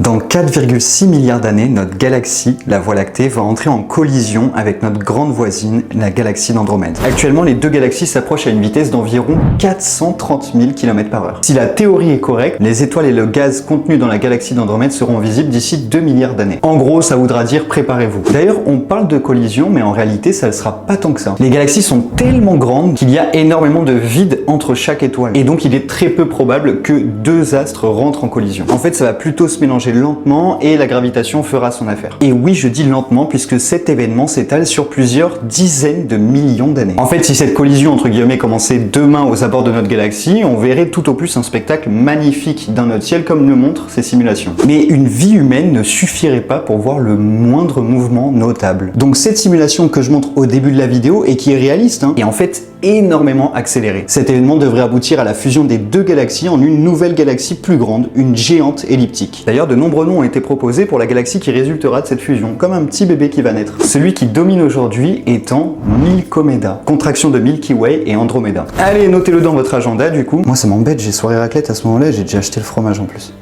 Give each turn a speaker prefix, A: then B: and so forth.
A: Dans 4,6 milliards d'années, notre galaxie, la Voie lactée, va entrer en collision avec notre grande voisine, la galaxie d'Andromède. Actuellement, les deux galaxies s'approchent à une vitesse d'environ 430 000 km/h. Si la théorie est correcte, les étoiles et le gaz contenus dans la galaxie d'Andromède seront visibles d'ici 2 milliards d'années. En gros, ça voudra dire préparez-vous. D'ailleurs, on parle de collision, mais en réalité, ça ne sera pas tant que ça. Les galaxies sont tellement grandes qu'il y a énormément de vide entre chaque étoile. Et donc, il est très peu probable que deux astres rentrent en collision. En fait, ça va plutôt se mélanger lentement et la gravitation fera son affaire. Et oui, je dis lentement puisque cet événement s'étale sur plusieurs dizaines de millions d'années. En fait, si cette collision entre guillemets commençait demain aux abords de notre galaxie, on verrait tout au plus un spectacle magnifique dans notre ciel comme le montrent ces simulations. Mais une vie humaine ne suffirait pas pour voir le moindre mouvement notable. Donc cette simulation que je montre au début de la vidéo et qui est réaliste, est en fait énormément accélérée. Cet événement devrait aboutir à la fusion des deux galaxies en une nouvelle galaxie plus grande, une géante elliptique. D'ailleurs, de nombreux noms ont été proposés pour la galaxie qui résultera de cette fusion, comme un petit bébé qui va naître. Celui qui domine aujourd'hui étant Milkomeda, contraction de Milky Way et Andromeda. Allez, notez-le dans votre agenda du coup. Moi ça m'embête, j'ai soirée raclette à ce moment-là, j'ai déjà acheté le fromage en plus.